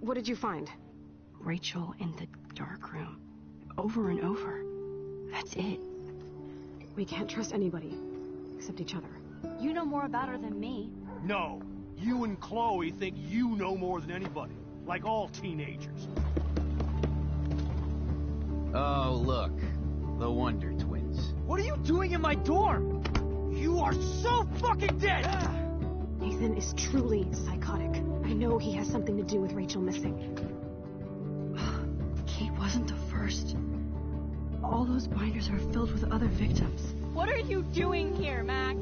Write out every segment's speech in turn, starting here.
What did you find? Rachel in the dark room. Over and over. That's it. We can't trust anybody. Except each other. You know more about her than me. No. You and Chloe think you know more than anybody. Like all teenagers. Oh, look. The Wonder Twins. What are you doing in my dorm? You are so fucking dead! Nathan is truly psychotic. I know he has something to do with Rachel missing. Kate wasn't the first. All those binders are filled with other victims. What are you doing here, Max?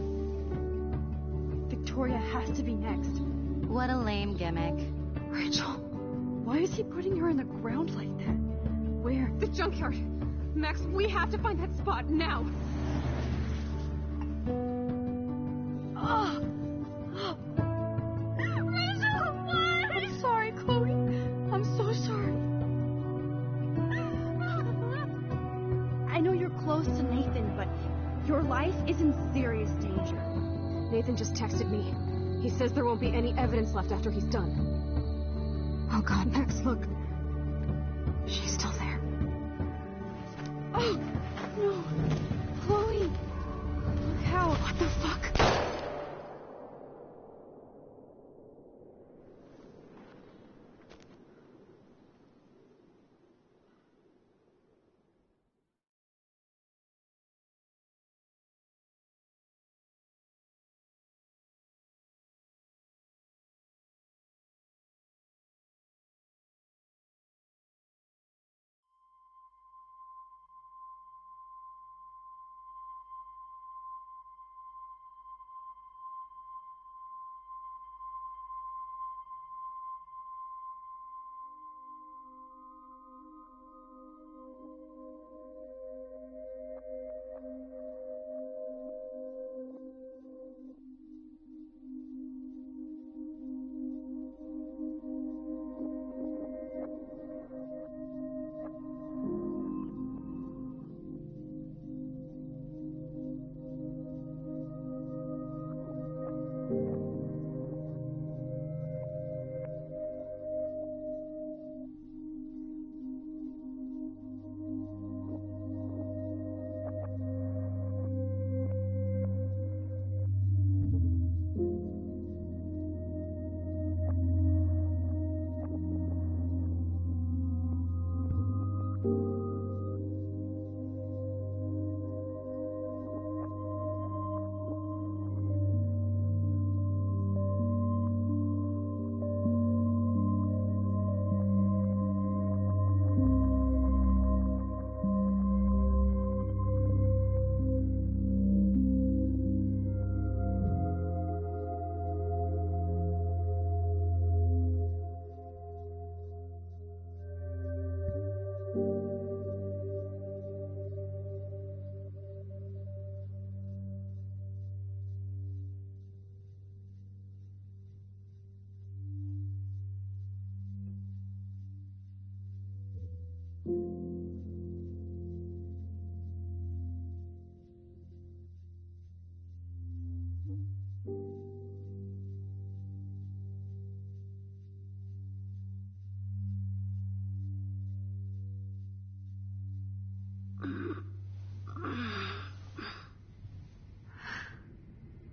Victoria has to be next. What a lame gimmick. Rachel, why is he putting her in the ground like that? Where? The junkyard! Max, we have to find that spot now! Rachel, what? I'm sorry, Chloe. I'm so sorry. I know you're close to Nathan, but your life is in serious danger. Nathan just texted me. He says there won't be any evidence left after he's done. Oh God, Max, look. She's still there. Oh, no. Chloe. Look how. What the fuck?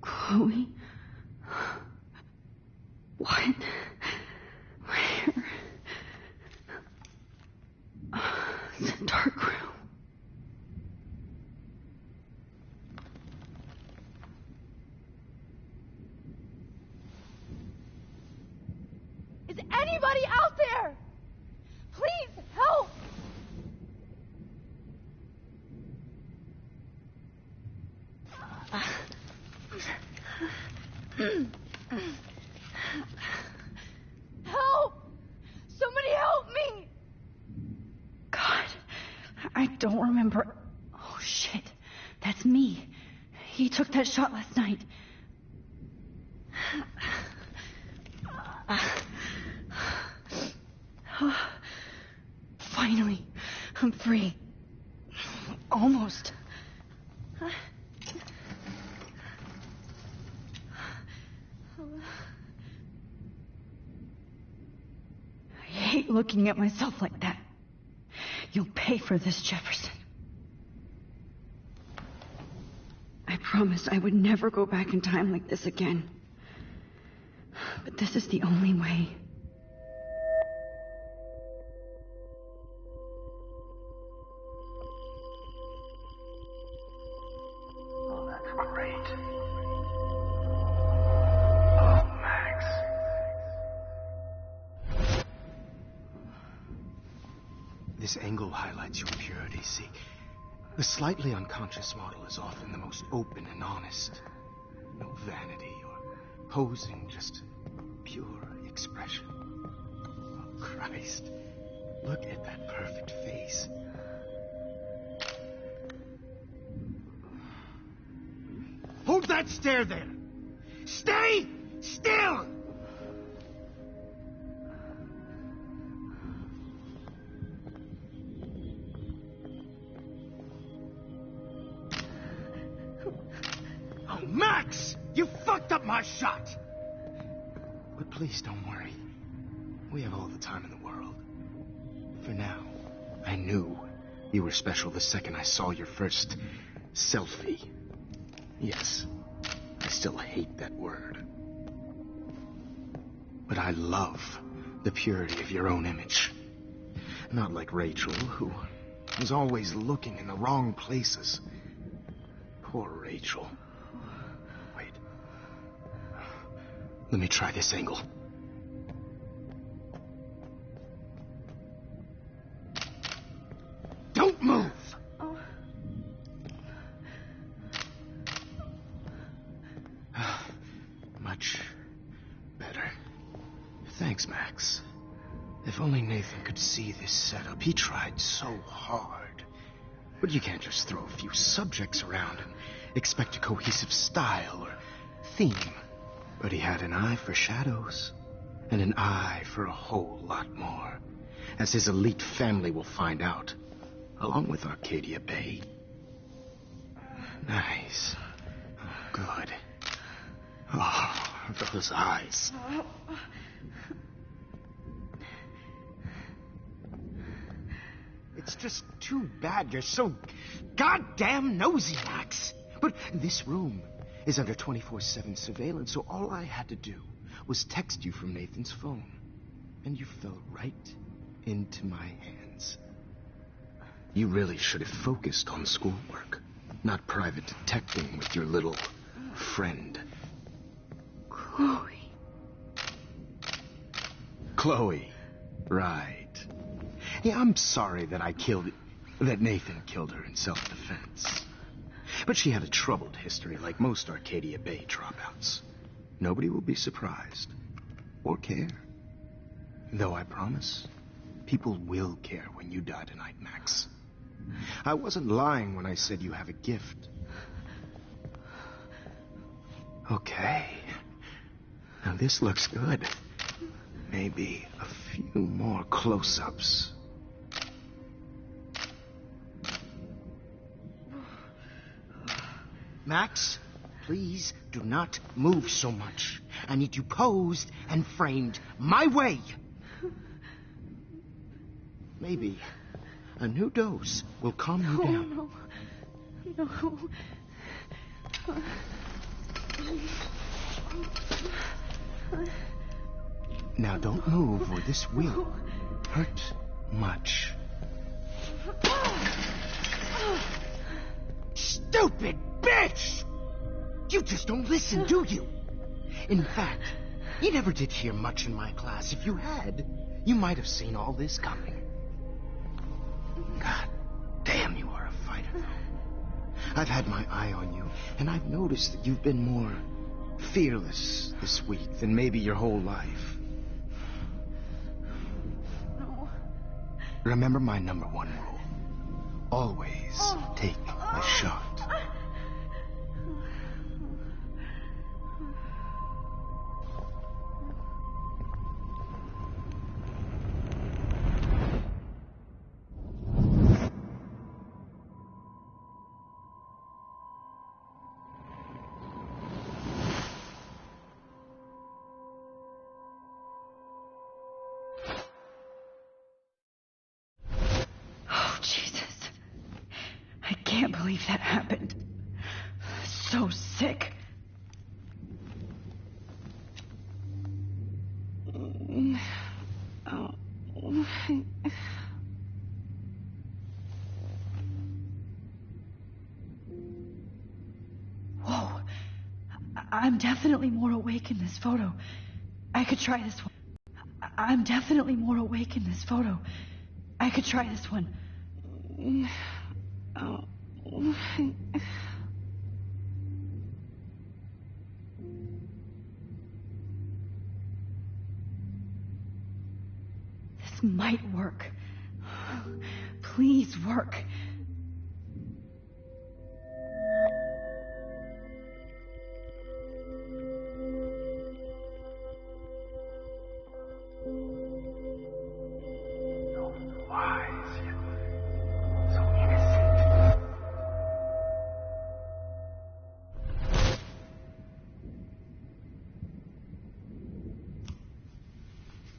Chloe? What? Where? It's a dark room. Is anybody out there? Please help! Help! Somebody help me! God, I don't remember. Oh, shit. That's me. He took that shot last night. Finally, I'm free. Almost. hate looking at myself like that. You'll pay for this, Jefferson. I promised I would never go back in time like this again. But this is the only way. Oh, that's great. Oh, Max. This angle highlights your purity, see? The slightly unconscious model is often the most open and honest. No vanity or posing, just pure expression. Oh, Christ. Look at that perfect face. Hold that stare there! Stay still! Oh, Max! You fucked up my shot! But please don't worry. We have all the time in the world. For now, I knew you were special the second I saw your first selfie. Yes, I still hate that word. But I love the purity of your own image. Not like Rachel, who was always looking in the wrong places. Poor Rachel. Wait. Let me try this angle. Don't move! Much better. Thanks, Max. If only Nathan could see this setup. He tried so hard. But you can't just throw a few subjects around and expect a cohesive style or theme. But he had an eye for shadows, and an eye for a whole lot more, as his elite family will find out, along with Arcadia Bay. Nice. Oh, good. Oh, those eyes. It's just too bad you're so goddamn nosy, Max. But this room is under 24/7 surveillance, so all I had to do was text you from Nathan's phone. And you fell right into my hands. You really should have focused on schoolwork, not private detecting with your little friend. Chloe. Chloe. Right. Yeah, I'm sorry that Nathan killed her in self-defense. But she had a troubled history like most Arcadia Bay dropouts. Nobody will be surprised. Or care. Though I promise, people will care when you die tonight, Max. I wasn't lying when I said you have a gift. Okay. Now this looks good. Maybe a few more close-ups. Max, please do not move so much. I need you posed and framed my way. Maybe a new dose will calm you down. No. Now don't move or this will hurt much. Stupid bitch! You just don't listen, do you? In fact, you never did hear much in my class. If you had, you might have seen all this coming. God damn, you are a fighter, though. I've had my eye on you, and I've noticed that you've been more fearless this week than maybe your whole life. No. Remember my number one rule. Always take a shot. believe that happened. So sick. Whoa. I'm definitely more awake in this photo. I could try this one. I'm definitely more awake in this photo. I could try this one. This might work. Please work.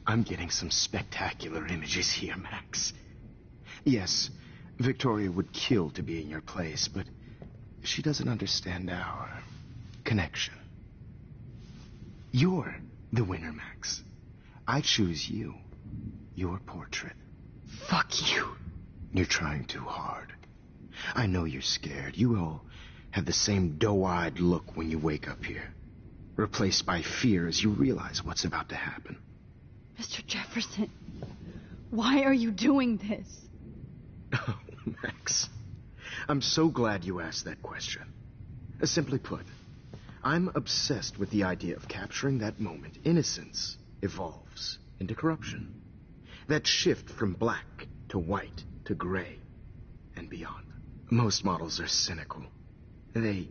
I'm getting some spectacular images here, Max. Yes, Victoria would kill to be in your place, but she doesn't understand our connection. You're the winner, Max. I choose you. Your portrait. Fuck you. You're trying too hard. I know you're scared. You all have the same doe-eyed look when you wake up here, replaced by fear as you realize what's about to happen. Mr. Jefferson, why are you doing this? Oh, Max, I'm so glad you asked that question. Simply put, I'm obsessed with the idea of capturing that moment innocence evolves into corruption. That shift from black to white to gray and beyond. Most models are cynical. They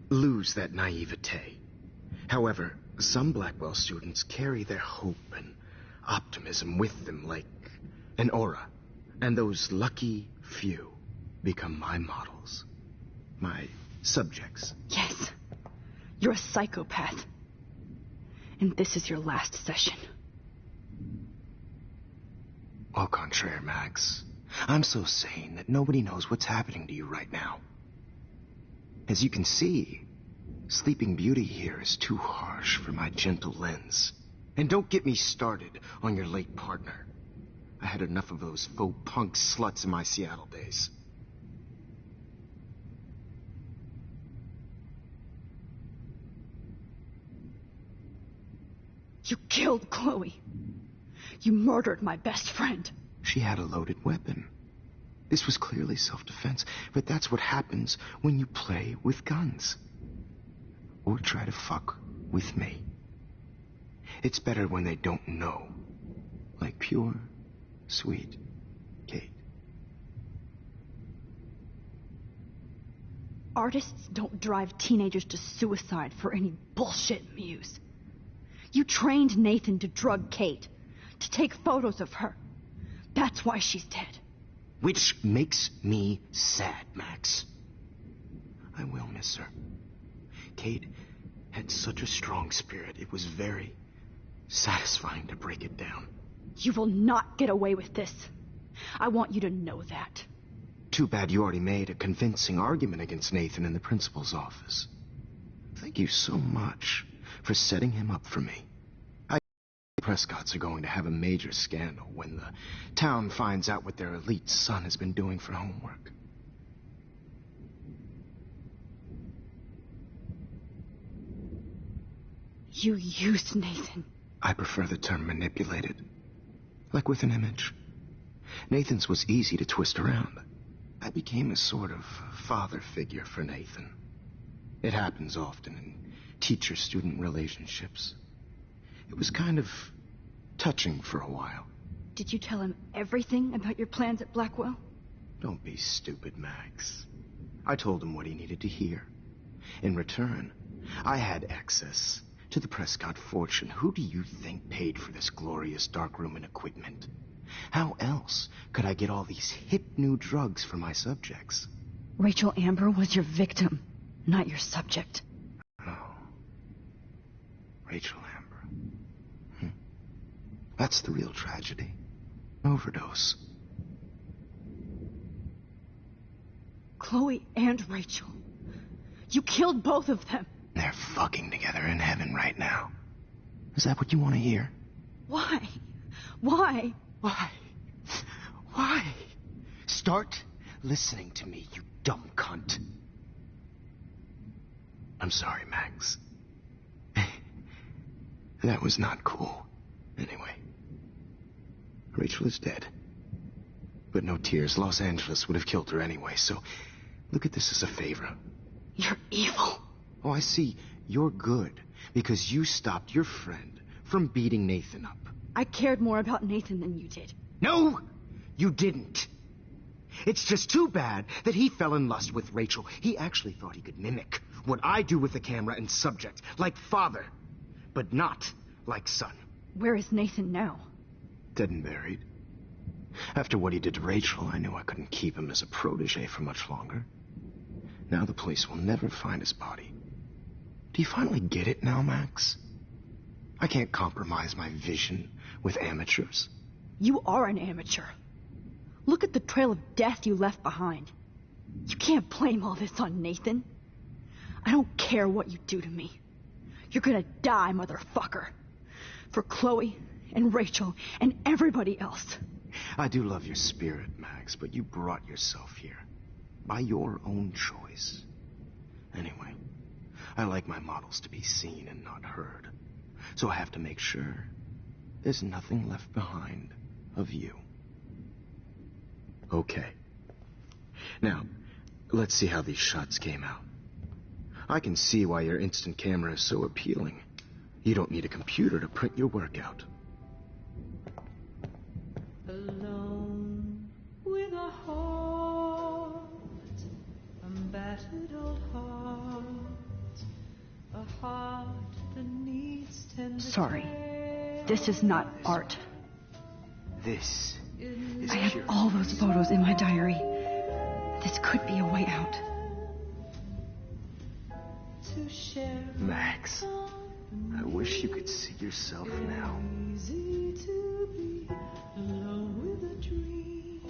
lose that naivete. However, some Blackwell students carry their hope and optimism with them like an aura. And those lucky few become my models. My subjects. Yes. You're a psychopath. And this is your last session. Au contraire, Max. I'm so sane that nobody knows what's happening to you right now. As you can see, Sleeping Beauty here is too harsh for my gentle lens. And don't get me started on your late partner. I had enough of those faux punk sluts in my Seattle days. You killed Chloe. You murdered my best friend. She had a loaded weapon. This was clearly self-defense, but that's what happens when you play with guns. Or try to fuck with me. It's better when they don't know. Like pure, sweet Kate. Artists don't drive teenagers to suicide for any bullshit muse. You trained Nathan to drug Kate, to take photos of her. That's why she's dead. Which makes me sad, Max. I will miss her. Kate had such a strong spirit, it was very satisfying to break it down. You will not get away with this. I want you to know that. Too bad you already made a convincing argument against Nathan in the principal's office. Thank you so much for setting him up for me. The Prescotts are going to have a major scandal when the town finds out what their elite son has been doing for homework. You used Nathan. I prefer the term manipulated. Like with an image. Nathan's was easy to twist around. I became a sort of father figure for Nathan. It happens often in teacher-student relationships. It was kind of touching for a while. Did you tell him everything about your plans at Blackwell? Don't be stupid, Max. I told him what he needed to hear. In return, I had access to the Prescott fortune. Who do you think paid for this glorious darkroom and equipment? How else could I get all these hip new drugs for my subjects? Rachel Amber was your victim, not your subject. Oh. Rachel Amber. That's the real tragedy. Overdose. Chloe and Rachel. You killed both of them. They're fucking together in heaven right now. Is that what you want to hear? Why? Why? Why? Why? Start listening to me, you dumb cunt. I'm sorry, Max. That was not cool. Anyway, Rachel is dead. But no tears. Los Angeles would have killed her anyway, so look at this as a favor. You're evil. Oh, I see. You're good because you stopped your friend from beating Nathan up. I cared more about Nathan than you did. No, you didn't. It's just too bad that he fell in lust with Rachel. He actually thought he could mimic what I do with the camera and subject, like father, but not like son. Where is Nathan now? Dead and buried. After what he did to Rachel, I knew I couldn't keep him as a protege for much longer. Now the police will never find his body. Do you finally get it now, Max? I can't compromise my vision with amateurs. You are an amateur. Look at the trail of death you left behind. You can't blame all this on Nathan. I don't care what you do to me. You're gonna die, motherfucker. For Chloe and Rachel and everybody else. I do love your spirit, Max, but you brought yourself here. By your own choice. Anyway, I like my models to be seen and not heard. So I have to make sure there's nothing left behind of you. Okay. Now, let's see how these shots came out. I can see why your instant camera is so appealing. You don't need a computer to print your work out. Alone with a heart, a battered old heart, a heart that needs tender Sorry. care. This is not art. This is I have pure. all those photos in my diary. This could be a way out. To share Max, I wish you could see yourself now. easy to be alone with a dream.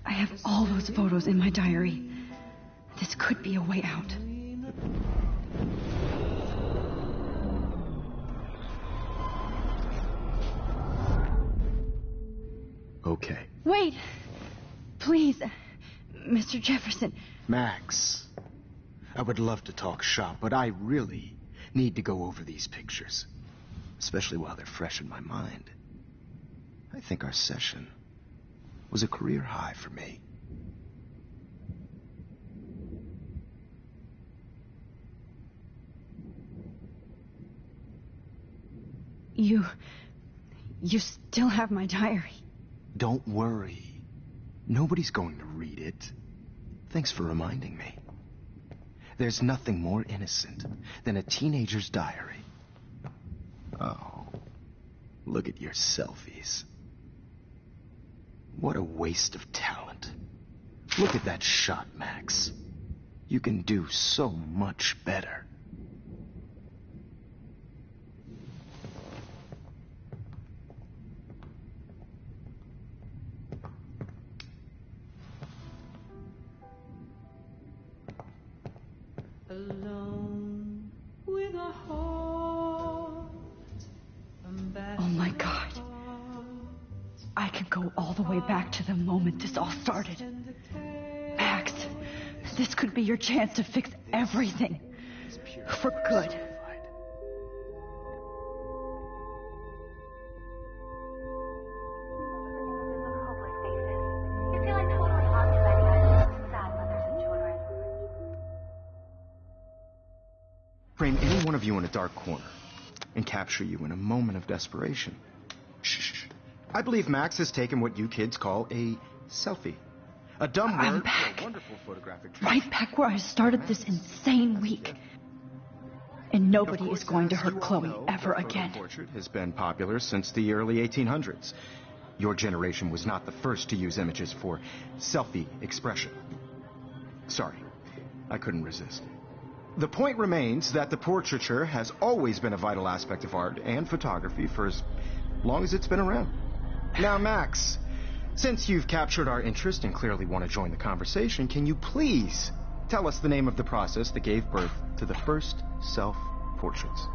I have all those photos in my diary. This could be a way out. Okay. Wait! Please, Mr. Jefferson. Max, I would love to talk shop, but I really need to go over these pictures. Especially while they're fresh in my mind. I think our session was a career high for me. You still have my diary. Don't worry. Nobody's going to read it. Thanks for reminding me. There's nothing more innocent than a teenager's diary. Oh, look at your selfies. What a waste of talent. Look at that shot, Max. You can do so much better. Alone with a heart, Oh my God. I can go all the way back to the moment this all started. Max, this could be your chance to fix everything. For good. Frame any one of you in a dark corner and capture you in a moment of desperation. Shh. I believe Max has taken what you kids call a selfie. A dumb I'm word back. for a wonderful photographic trick. Right back where I started this insane week. And Of nobody course, is going to as hurt you all Chloe know, ever the photo again. portrait has been popular since the early 1800s. Your generation was not the first to use images for selfie expression. Sorry, I couldn't resist. The point remains that the portraiture has always been a vital aspect of art and photography for as long as it's been around. Now, Max, Since you've captured our interest and clearly want to join the conversation, can you please tell us the name of the process that gave birth to the first self-portraits?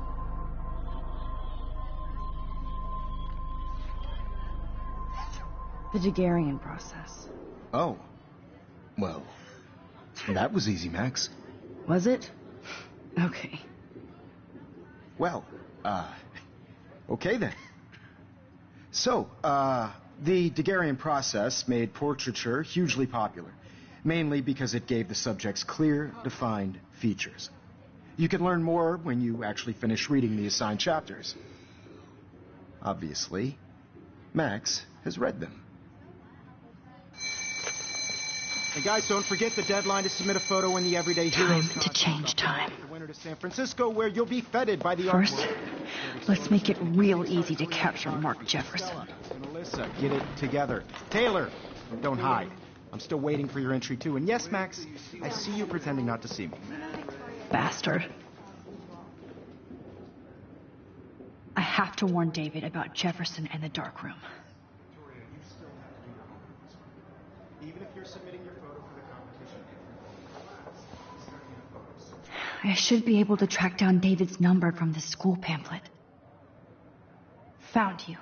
The Daguerrean process. Oh. Well, that was easy, Max. Was it? Okay. Well, okay then. So, the Daguerrean process made portraiture hugely popular, mainly because it gave the subjects clear, defined features. You can learn more when you actually finish reading the assigned chapters. Obviously, Max has read them. And guys, don't forget the deadline to submit a photo in the Everyday Heroes Time to change time. The winner to San Francisco, where you'll be feted by the First, art world. let's make it real easy to capture Mark Jefferson. And Alyssa, get it together. Taylor, don't hide. I'm still waiting for your entry too. And yes, Max, I see you pretending not to see me. Bastard. I have to warn David about Jefferson and the dark room. Even if you're submitting your photo for the competition, I should be able to track down David's number from the school pamphlet. Found you.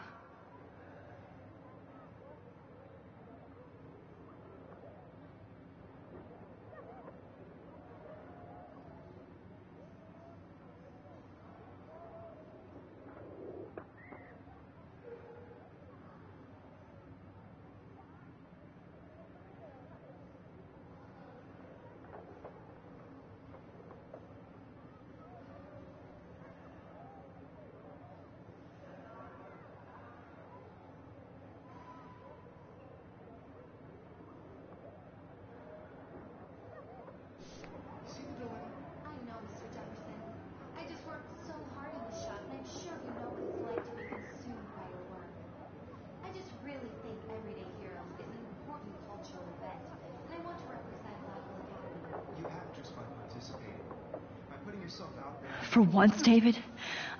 For once, David,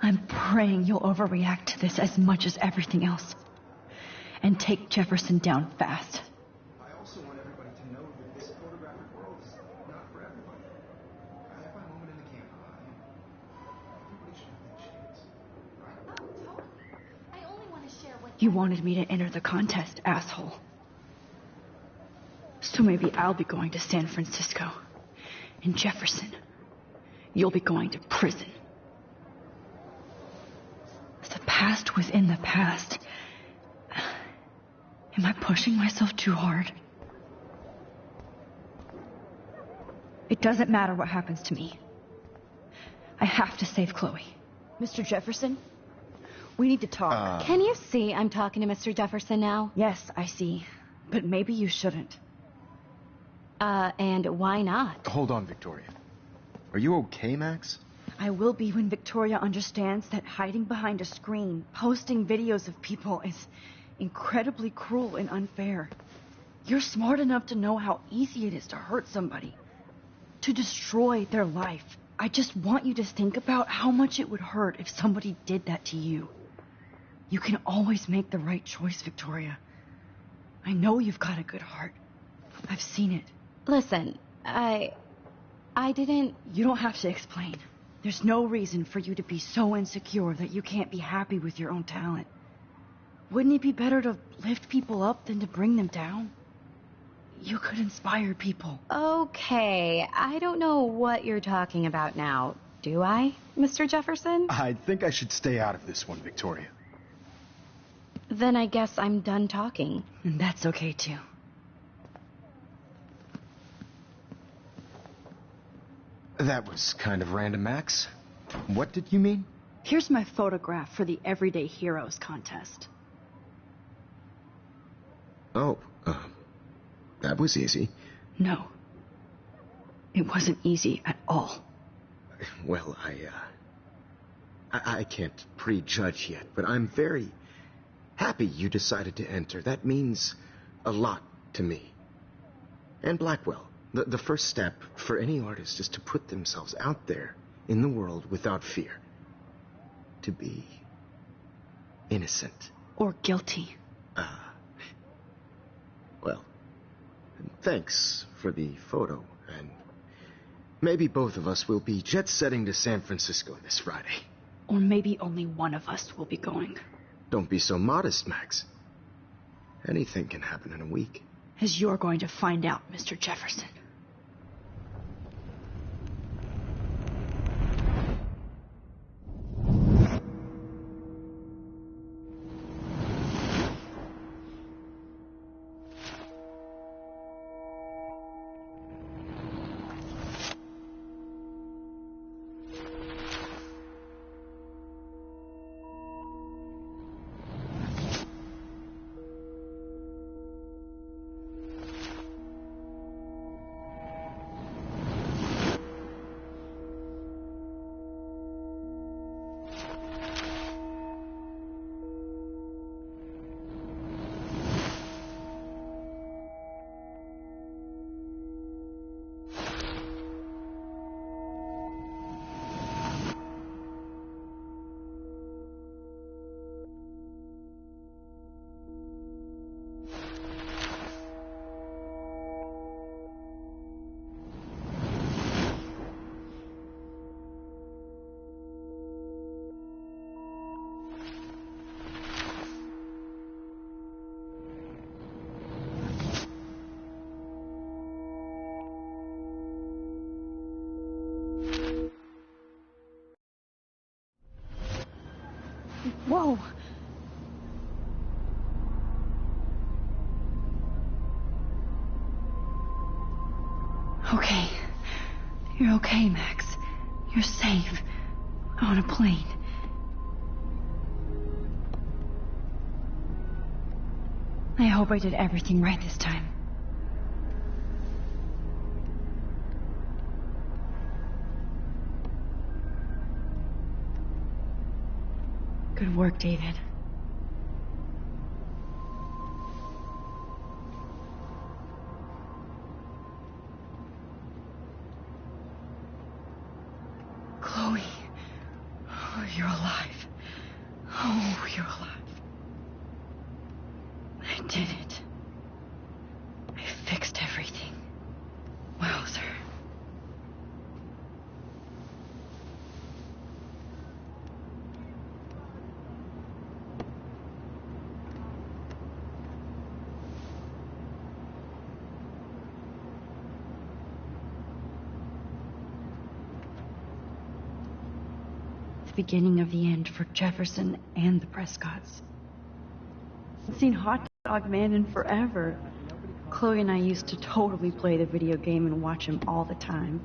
I'm praying you'll overreact to this as much as everything else. And take Jefferson down fast. I also want everybody to know that this photographic world is not for everybody. I have my moment in the camera. Everybody should have their chance. Right? Oh, totally. I only want to share what... You wanted me to enter the contest, asshole. So maybe I'll be going to San Francisco. And Jefferson, you'll be going to prison. The past was in the past. Am I pushing myself too hard? It doesn't matter what happens to me. I have to save Chloe. Mr. Jefferson, we need to talk. Can you see I'm talking to Mr. Jefferson now? Yes, I see. But maybe you shouldn't. And why not? Hold on, Victoria. Are you okay, Max? I will be when Victoria understands that hiding behind a screen, posting videos of people is incredibly cruel and unfair. You're smart enough to know how easy it is to hurt somebody, to destroy their life. I just want you to think about how much it would hurt if somebody did that to you. You can always make the right choice, Victoria. I know you've got a good heart. I've seen it. Listen, I didn't... You don't have to explain. There's no reason for you to be so insecure that you can't be happy with your own talent. Wouldn't it be better to lift people up than to bring them down? You could inspire people. Okay, I don't know what you're talking about now, do I, Mr. Jefferson? I think I should stay out of this one, Victoria. Then I guess I'm done talking. And that's okay, too. That was kind of random, Max. What did you mean? Here's my photograph for the Everyday Heroes contest. Oh, that was easy. No. It wasn't easy at all. Well, I can't prejudge yet, but I'm very happy you decided to enter. That means a lot to me. And Blackwell. The first step for any artist is to put themselves out there in the world without fear. To be innocent. Or guilty. Thanks for the photo, and maybe both of us will be jet-setting to San Francisco this Friday. Or maybe only one of us will be going. Don't be so modest, Max. Anything can happen in a week. As you're going to find out, Mr. Jefferson. Whoa! Okay. You're okay, Max. You're safe. On a plane. I hope I did everything right this time. Good work, David. Chloe. Oh, you're alive. Oh, you're alive. I did it. I fixed everything. Wowzer. Beginning of the end for Jefferson and the Prescotts. I've seen Hot Dog Man in forever. Chloe and I used to totally play the video game and watch him all the time.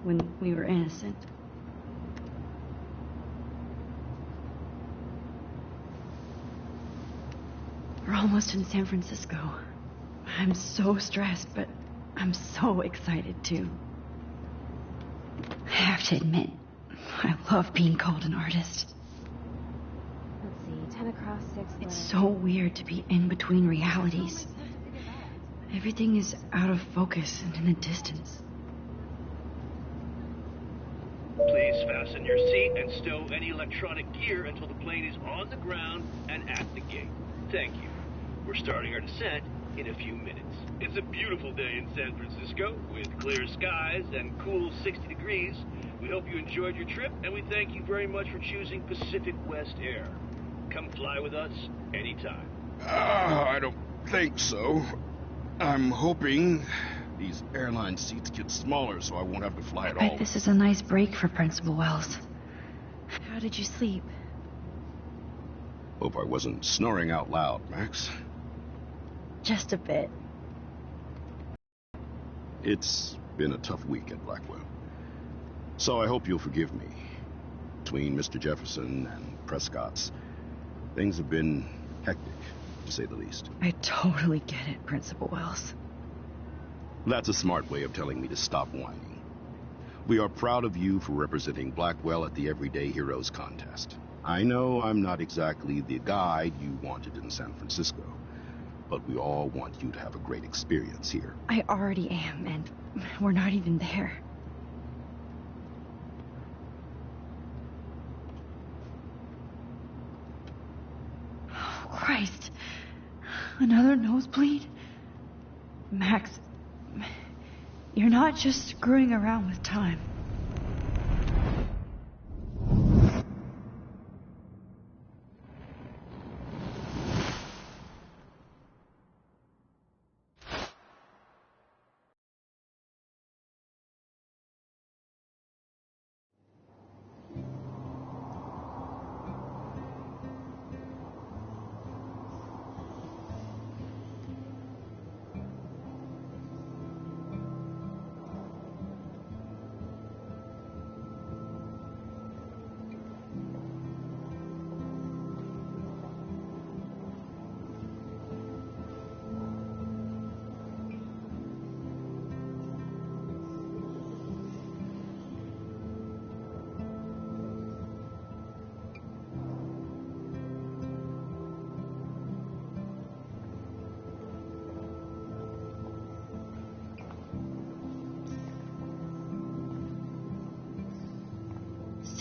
When we were innocent. We're almost in San Francisco. I'm so stressed, but I'm so excited too. I have to admit, I love being called an artist. Let's see, 10 across 6. It's so weird to be in between realities. Everything is out of focus and in the distance. Please fasten your seat and stow any electronic gear until the plane is on the ground and at the gate. Thank you. We're starting our descent in a few minutes. It's a beautiful day in San Francisco with clear skies and cool 60 degrees. We hope you enjoyed your trip, and we thank you very much for choosing Pacific West Air. Come fly with us anytime. I don't think so. I'm hoping these airline seats get smaller so I won't have to fly at all. I bet this is a nice break for Principal Wells. How did you sleep? Hope I wasn't snoring out loud, Max. Just a bit. It's been a tough week at Blackwell. So I hope you'll forgive me. Between Mr. Jefferson and Prescott's, things have been hectic, to say the least. I totally get it, Principal Wells. That's a smart way of telling me to stop whining. We are proud of you for representing Blackwell at the Everyday Heroes contest. I know I'm not exactly the guide you wanted in San Francisco, but we all want you to have a great experience here. I already am, and we're not even there. Oh, Christ. Another nosebleed? Max, you're not just screwing around with time.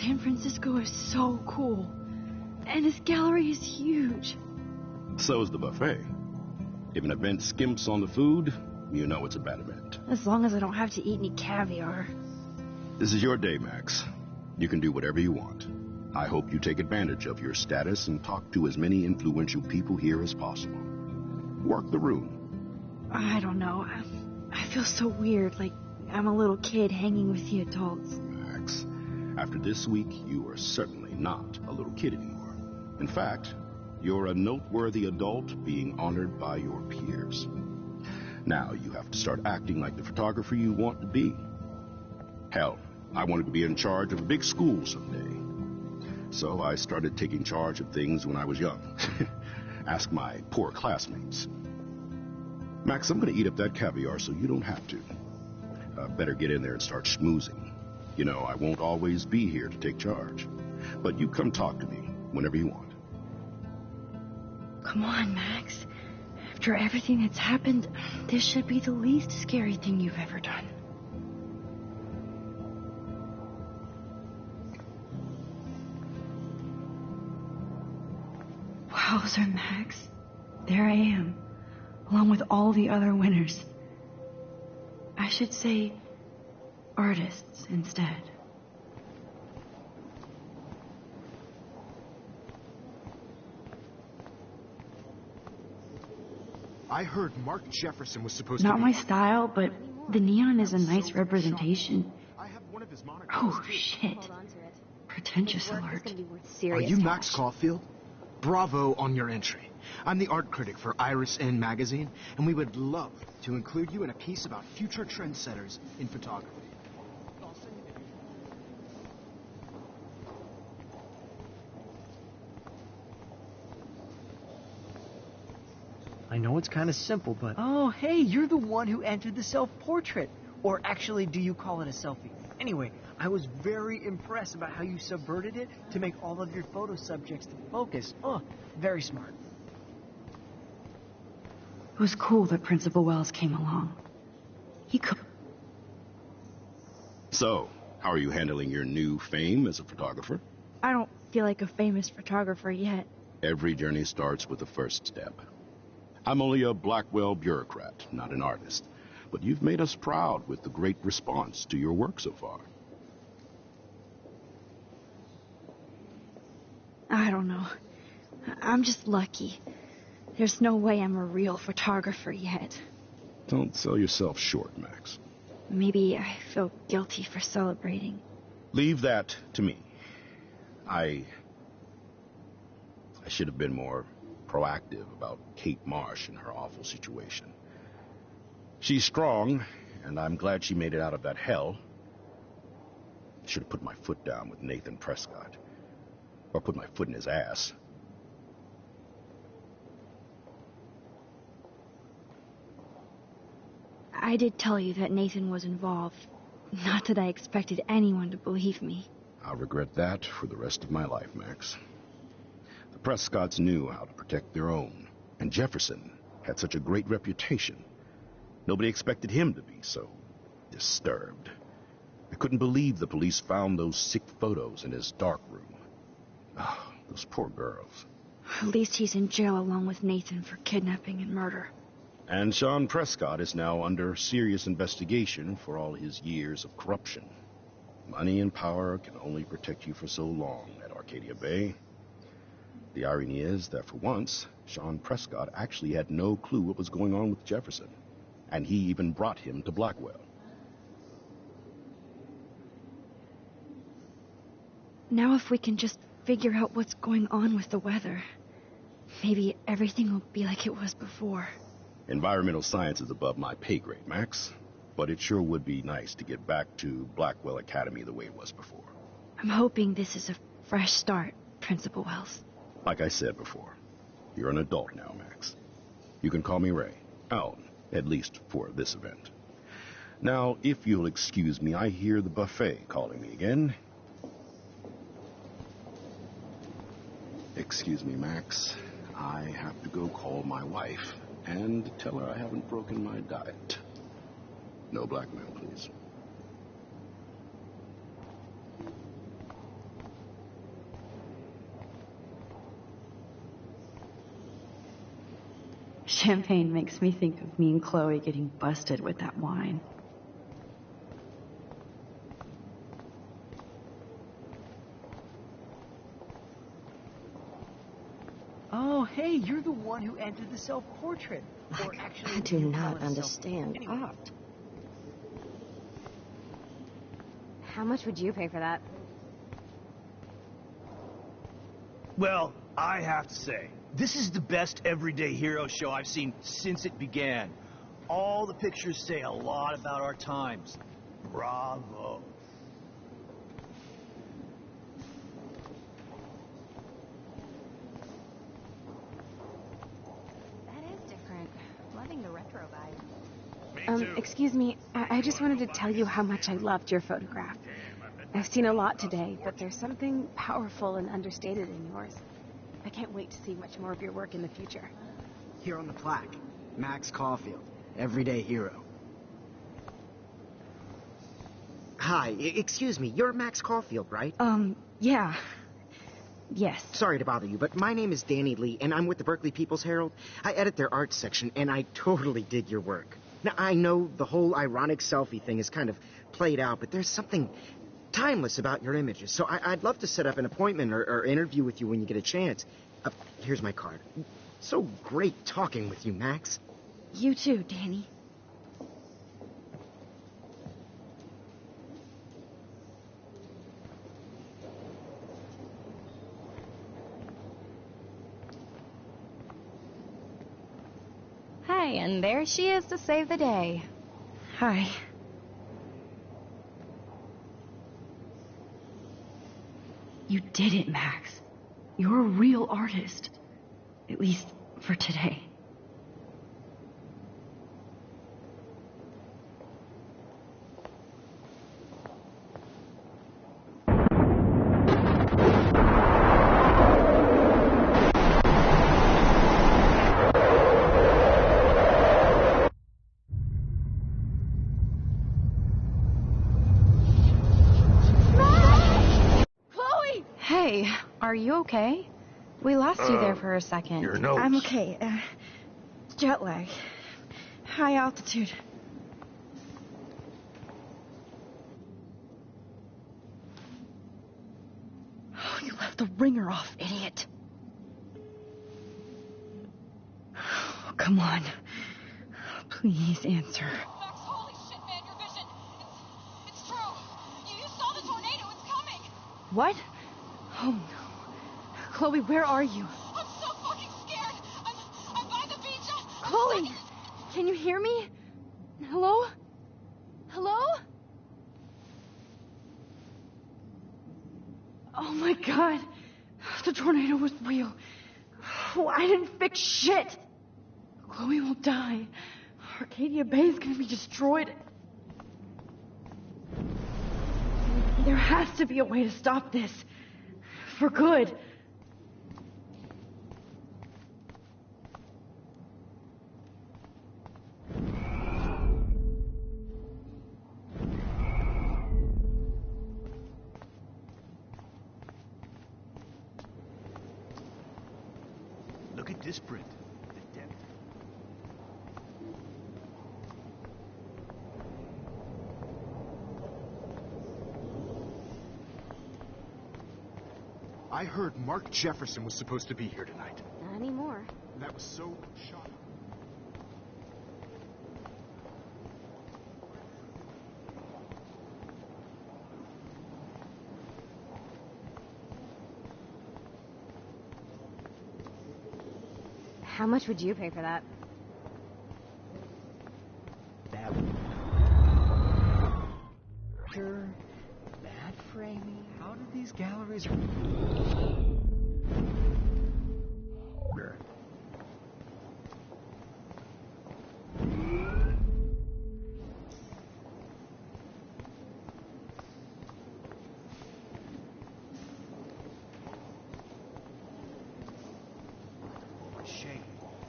San Francisco is so cool. And his gallery is huge. So is the buffet. If an event skimps on the food, you know it's a bad event. As long as I don't have to eat any caviar. This is your day, Max. You can do whatever you want. I hope you take advantage of your status and talk to as many influential people here as possible. Work the room. I don't know. I feel so weird, like I'm a little kid hanging with the adults. Max, after this week, you are certainly not a little kid anymore. In fact, you're a noteworthy adult being honored by your peers. Now you have to start acting like the photographer you want to be. Hell, I wanted to be in charge of a big school someday. So I started taking charge of things when I was young. Ask my poor classmates. Max, I'm going to eat up that caviar so you don't have to. Better get in there and start schmoozing. You know, I won't always be here to take charge. But you come talk to me whenever you want. Come on, Max. After everything that's happened, this should be the least scary thing you've ever done. Wowzer, Max. There I am, along with all the other winners. I should say artists instead. I heard Mark Jefferson was supposed Not to be... my style, but the neon is a nice representation. I have one of his monitors. Oh, shit. Pretentious alert. Are you Max Caulfield? Bravo on your entry. I'm the art critic for Iris N magazine, and we would love to include you in a piece about future trendsetters in photography. I know it's kind of simple, but... Oh, hey, you're the one who entered the self-portrait. Or actually, do you call it a selfie? Anyway, I was very impressed about how you subverted it to make all of your photo subjects to focus. Oh, very smart. It was cool that Principal Wells came along. He could... So, how are you handling your new fame as a photographer? I don't feel like a famous photographer yet. Every journey starts with the first step. I'm only a Blackwell bureaucrat, not an artist. But you've made us proud with the great response to your work so far. I don't know. I'm just lucky. There's no way I'm a real photographer yet. Don't sell yourself short, Max. Maybe I feel guilty for celebrating. Leave that to me. I should have been more proactive about Kate Marsh and her awful situation. She's strong, and I'm glad she made it out of that hell. Should have put my foot down with Nathan Prescott. Or put my foot in his ass. I did tell you that Nathan was involved. Not that I expected anyone to believe me. I'll regret that for the rest of my life, Max. The Prescotts knew how to protect their own, and Jefferson had such a great reputation. Nobody expected him to be so disturbed. I couldn't believe the police found those sick photos in his dark room. Oh, those poor girls. At least he's in jail along with Nathan for kidnapping and murder. And Sean Prescott is now under serious investigation for all his years of corruption. Money and power can only protect you for so long at Arcadia Bay. The irony is that for once, Sean Prescott actually had no clue what was going on with Jefferson, and he even brought him to Blackwell. Now if we can just figure out what's going on with the weather, maybe everything will be like it was before. Environmental science is above my pay grade, Max, but it sure would be nice to get back to Blackwell Academy the way it was before. I'm hoping this is a fresh start, Principal Wells. Like I said before, you're an adult now, Max. You can call me Ray. Alan, at least for this event. Now, if you'll excuse me, I hear the buffet calling me again. Excuse me, Max. I have to go call my wife and tell her I haven't broken my diet. No blackmail, please. Champagne makes me think of me and Chloe getting busted with that wine. Oh, hey, you're the one who entered the self-portrait. Or actually, I do you not call it understand Anyway. art. How much would you pay for that? Well, I have to say, this is the best everyday hero show I've seen since it began. All the pictures say a lot about our times. Bravo. That is different. Loving the retro vibe. Excuse me, I just wanted to tell you how much I loved your photograph. I've seen a lot today, but there's something powerful and understated in yours. I can't wait to see much more of your work in the future. Here on the plaque, Max Caulfield, everyday hero. Hi, excuse me, you're Max Caulfield, right? Yeah. Yes. Sorry to bother you, but my name is Danny Lee, and I'm with the Berkeley People's Herald. I edit their arts section, and I totally dig your work. Now, I know the whole ironic selfie thing is kind of played out, but there's something timeless about your images. So I'd love to set up an appointment or interview with you when you get a chance. Here's my card. So great talking with you, Max. You too, Danny. Hi, and there she is to save the day. Hi. You did it, Max. You're a real artist. At least for today. Chloe! Hey, are you okay? We lost you there for a second. Your nose. I'm okay. Jet lag. High altitude. Oh, you left the ringer off, idiot. Oh, come on. Please answer. Max, holy shit, man, your vision. It's true. You saw the tornado. It's coming. What? Oh, no. Chloe, where are you? I'm so fucking scared. I'm by the beach. Chloe, can you hear me? Hello? Hello? Oh my God. The tornado was real. Oh, I didn't fix shit. Chloe will die. Arcadia Bay is gonna be destroyed. There has to be a way to stop this. For good. Look at this print. The depth. I heard Mark Jefferson was supposed to be here tonight. Not anymore. That was so shocking. How much would you pay for that? Bad framing. How did these galleries?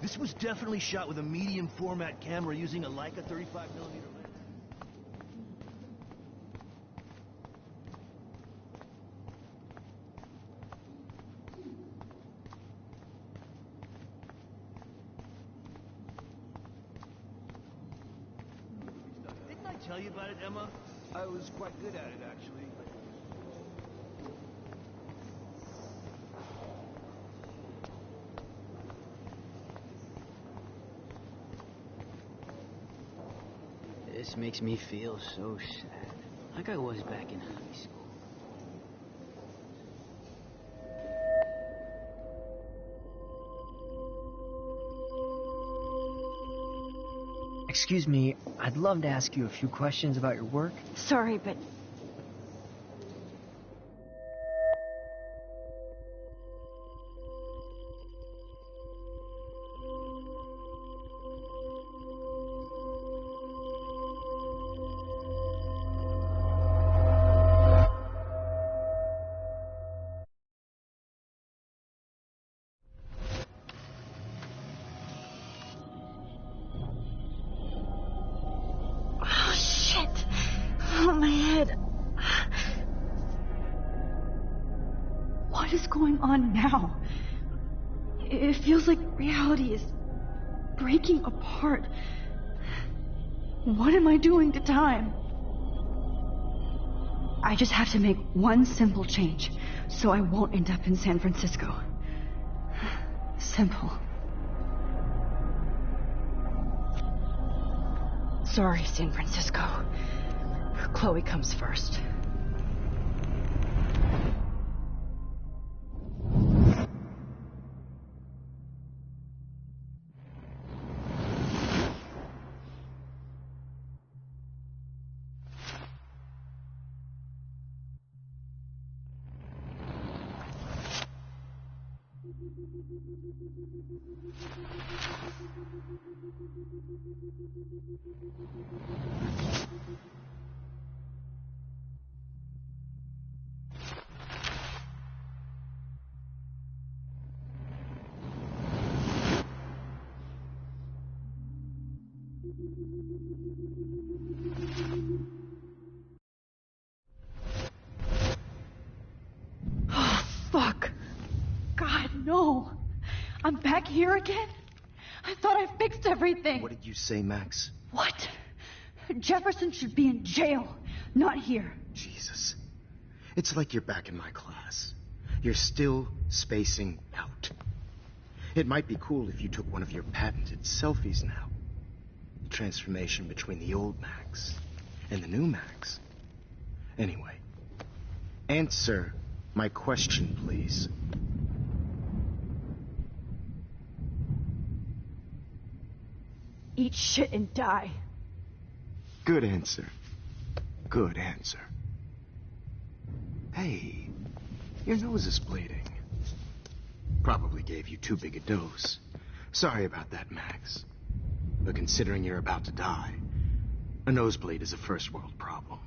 This was definitely shot with a medium format camera using a Leica 35mm lens. Didn't I tell you about it, Emma? I was quite good at it, actually. This makes me feel so sad, like I was back in high school. Excuse me, I'd love to ask you a few questions about your work. Sorry, but my head. What is going on now? It feels like reality is breaking apart. What am I doing to time? I just have to make one simple change so I won't end up in San Francisco. Simple. Sorry, San Francisco. Chloe comes first. Fuck. God, no. I'm back here again? I thought I fixed everything. What did you say, Max? What? Jefferson should be in jail, not here. Jesus. It's like you're back in my class. You're still spacing out. It might be cool if you took one of your patented selfies now. The transformation between the old Max and the new Max. Anyway, answer my question, please. Eat shit and die. Good answer. Good answer. Hey, your nose is bleeding. Probably gave you too big a dose. Sorry about that, Max. But considering you're about to die, a nosebleed is a first world problem.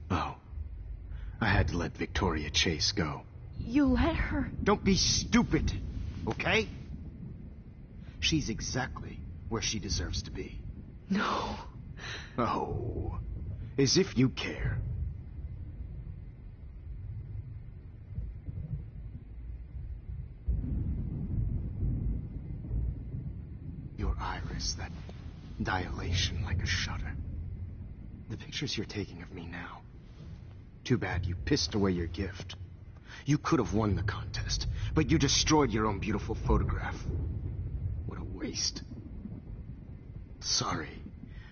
Oh, I had to let Victoria Chase go. You let her? Don't be stupid, okay? She's exactly where she deserves to be. No. Oh, as if you care. Your iris, that dilation like a shutter. The pictures you're taking of me now, Too bad you pissed away your gift. You could have won the contest, but you destroyed your own beautiful photograph. What a waste. Sorry,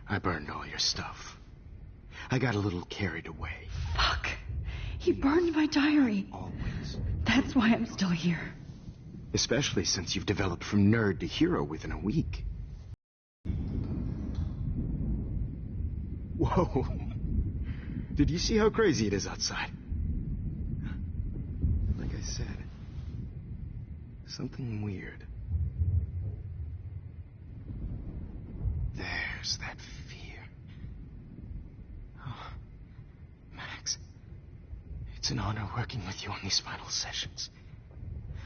I burned all your stuff. I got a little carried away. Fuck. He burned my diary. Always. That's why I'm still here. Especially since you've developed from nerd to hero within a week. Whoa. Did you see how crazy it is outside? Like I said, something weird. There's that fear. Oh, Max, it's an honor working with you on these final sessions.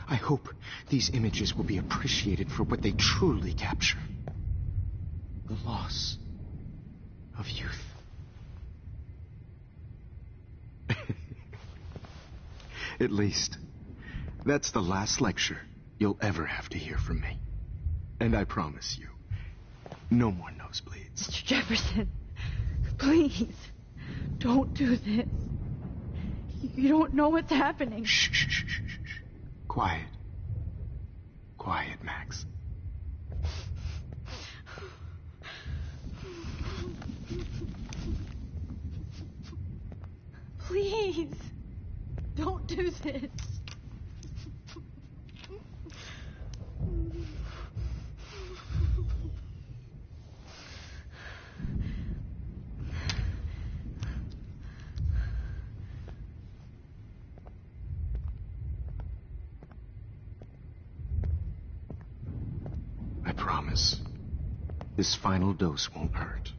I hope these images will be appreciated for what they truly capture. The loss of youth. At least, that's the last lecture you'll ever have to hear from me. And I promise you, no more nosebleeds. Mr. Jefferson, please, don't do this. You don't know what's happening. Shh, shh, shh, shh, shh. Quiet. Quiet, Max. Please, don't do this. I promise, this final dose won't hurt.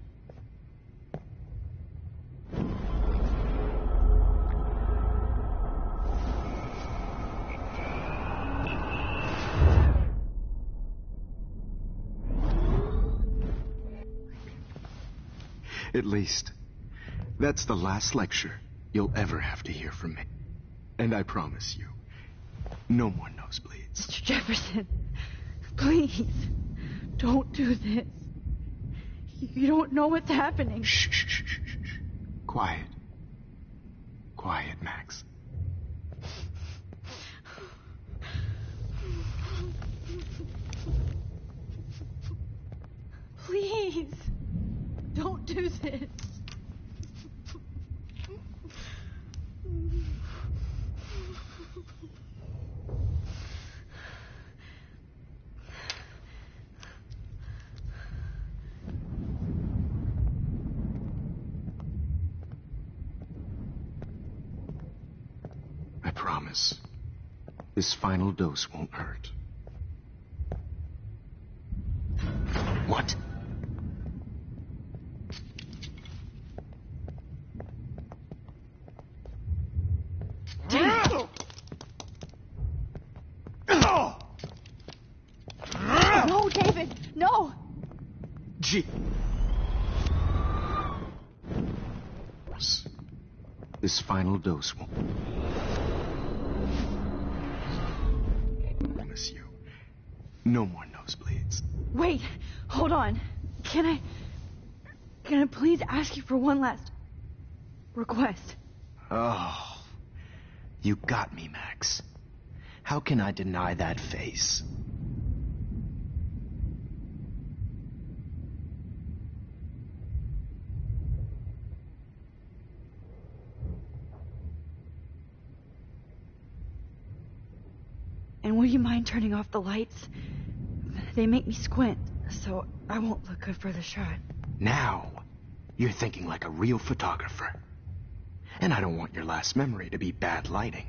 At least, that's the last lecture you'll ever have to hear from me. And I promise you, no more nosebleeds. Mr. Jefferson, please, don't do this. You don't know what's happening. Shh, shh, shh, shh, shh. Quiet. Quiet, Max. Please, don't do this. I promise, this final dose won't hurt. What? No, David, no! Gee. This final dose won't. I promise you, no more nosebleeds. Wait, hold on. Can I please ask you for one last request? Oh, you got me, Max. How can I deny that face? And will you mind turning off the lights? They make me squint, so I won't look good for the shot. Now, you're thinking like a real photographer. And I don't want your last memory to be bad lighting.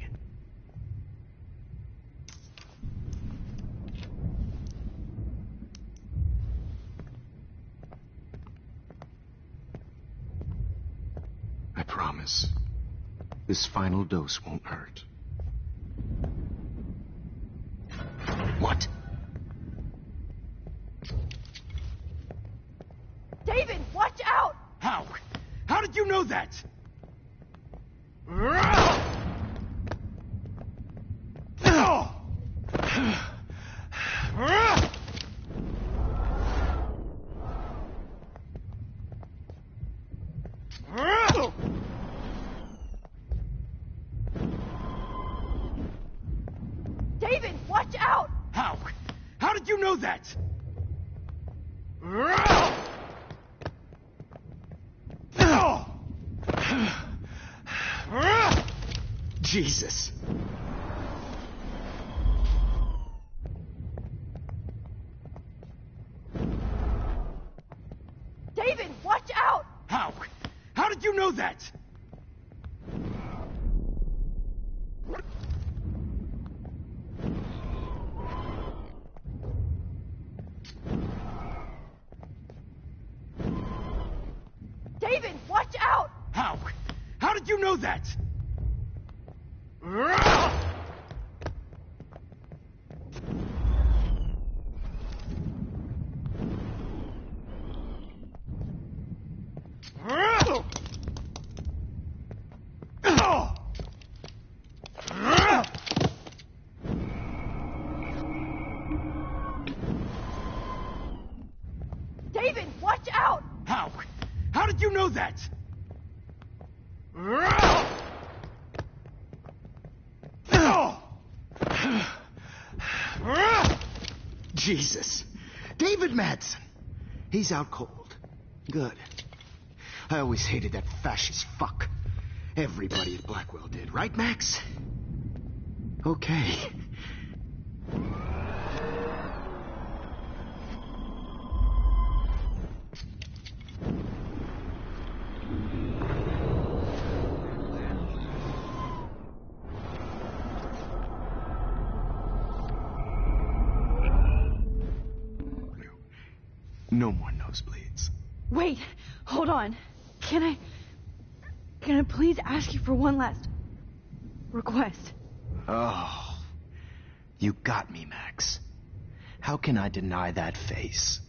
I promise, this final dose won't hurt. What? David, watch out! How? How did you know that? David, watch out! How? How did you know that? Jesus. David, watch out! How? How did you know that? David, watch out! How? How did you know that? David, watch out! How? How did you know that? Jesus. David Madsen. He's out cold. Good. I always hated that fascist fuck. Everybody at Blackwell did, right, Max? Okay. No more nosebleeds. Wait, hold on. Can I please ask you for one last request? Oh, you got me, Max. How can I deny that face?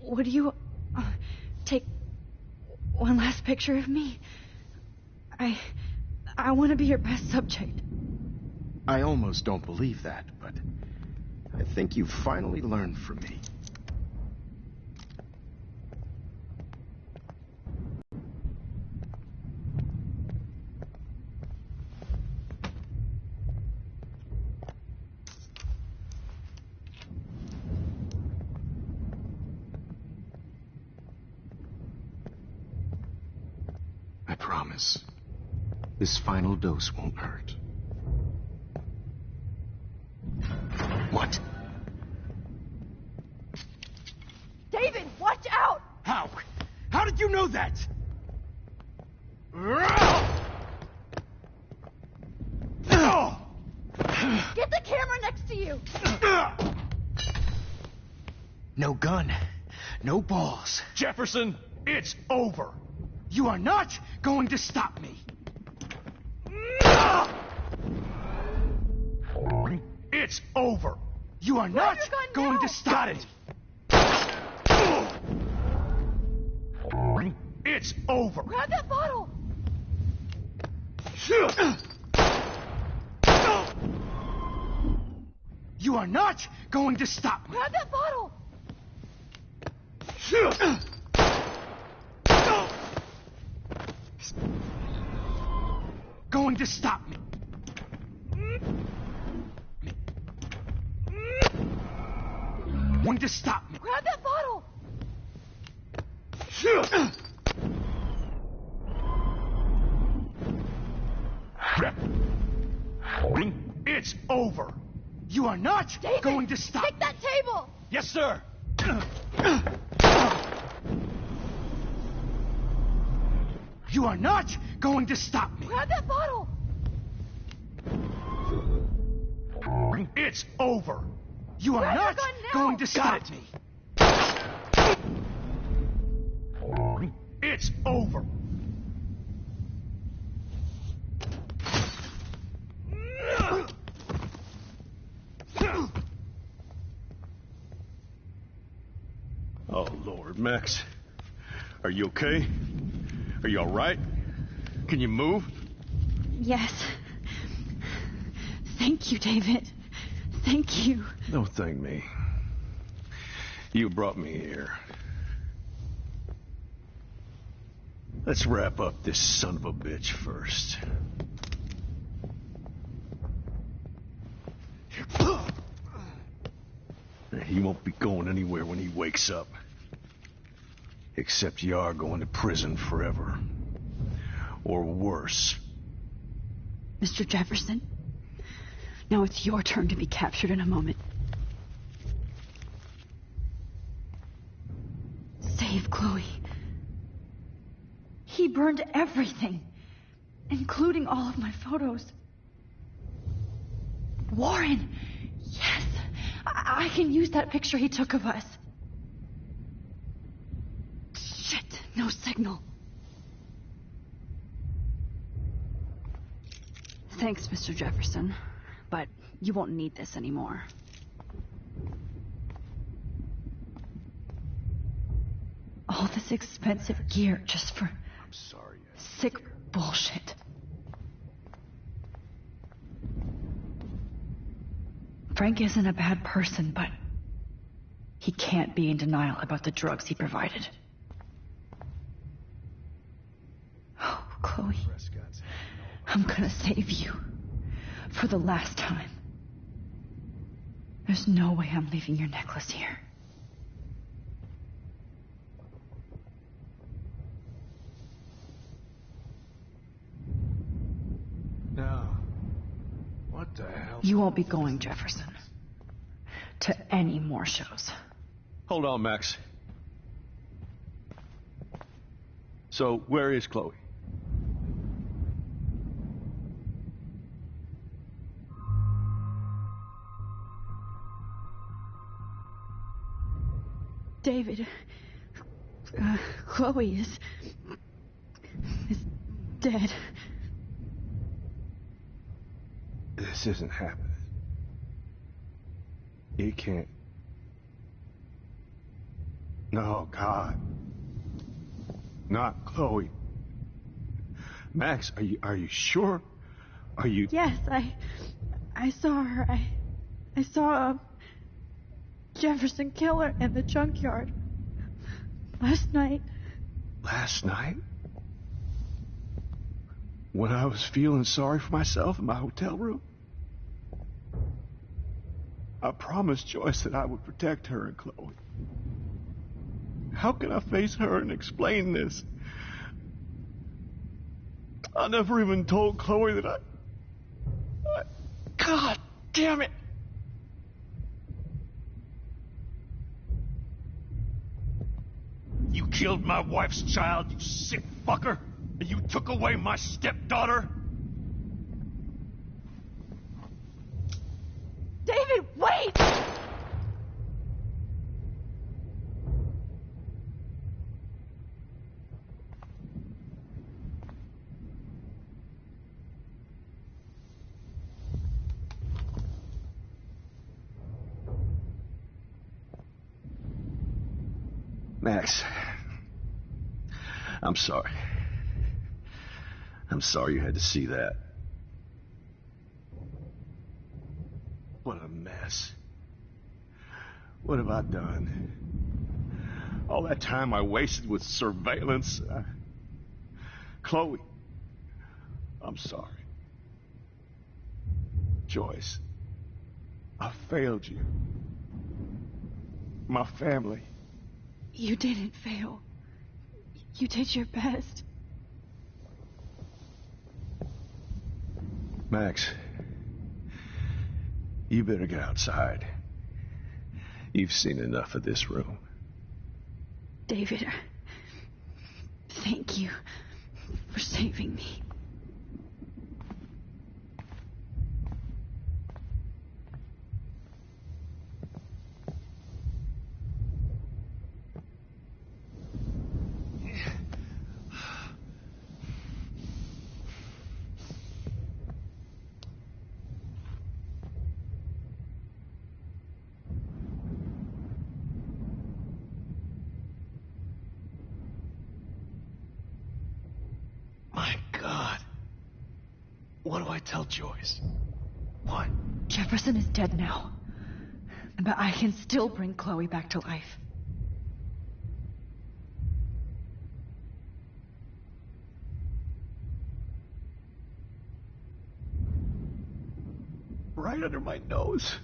Would you take one last picture of me? I want to be your best subject. I almost don't believe that, but I think you've finally learned from me. I promise. This final dose won't hurt. What? David, watch out! How? How did you know that? Get the camera next to you! No gun. No balls. Jefferson, it's over. You are not going to stop me. It's over. You are not going to stop it. It's over. Grab that bottle! You are not going to stop me. Grab that bottle! Going to stop me. Going to stop me. Grab that bottle! It's over. You are not David, going to stop take that table! Yes, sir. You are not going to stop me. Grab that bottle! It's over. You are Grab not your gun now. going to stop Got me. It's over. Oh, Lord, Max. Are you okay? Are you all right? Can you move? Yes. Thank you, David. Thank you. Don't thank me. You brought me here. Let's wrap up this son of a bitch first. He won't be going anywhere when he wakes up. Except you are going to prison forever. Or worse. Mr. Jefferson, now it's your turn to be captured in a moment. Save Chloe. He burned everything, including all of my photos. Warren! Yes! I can use that picture he took of us. Shit, no signal. Thanks, Mr. Jefferson, but you won't need this anymore. All this expensive gear just for sick bullshit. Frank isn't a bad person, but he can't be in denial about the drugs he provided. Oh, Chloe, I'm gonna save you for the last time. There's no way I'm leaving your necklace here. No. What the hell? You won't be going, Jefferson, to any more shows. Hold on, Max. So, where is Chloe? David, Chloe is dead. This isn't happening. It can't. No, God. Not Chloe. Max, are you sure? Are you... Yes, I saw her. I saw a Jefferson killer in the junkyard last night. Last night? When I was feeling sorry for myself in my hotel room? I promised Joyce that I would protect her and Chloe. How can I face her and explain this? I never even told Chloe that I... God damn it! You killed my wife's child, you sick fucker! And you took away my stepdaughter? David, wait! Max, I'm sorry. I'm sorry you had to see that. What a mess. What have I done? All that time I wasted with surveillance. Chloe, I'm sorry. Joyce, I failed you. My family. You didn't fail. You did your best. Max, you better get outside. You've seen enough of this room. David, thank you for saving me. My God. What do I tell Joyce? What? Jefferson is dead now. But I can still bring Chloe back to life. Right under my nose.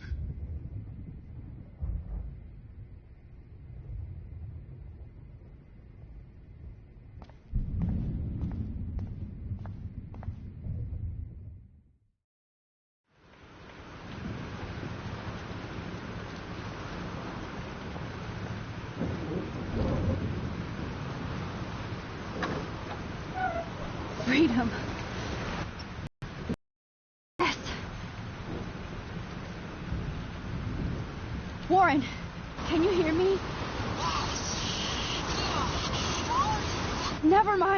Freedom. Yes. Warren, can you hear me? Never mind.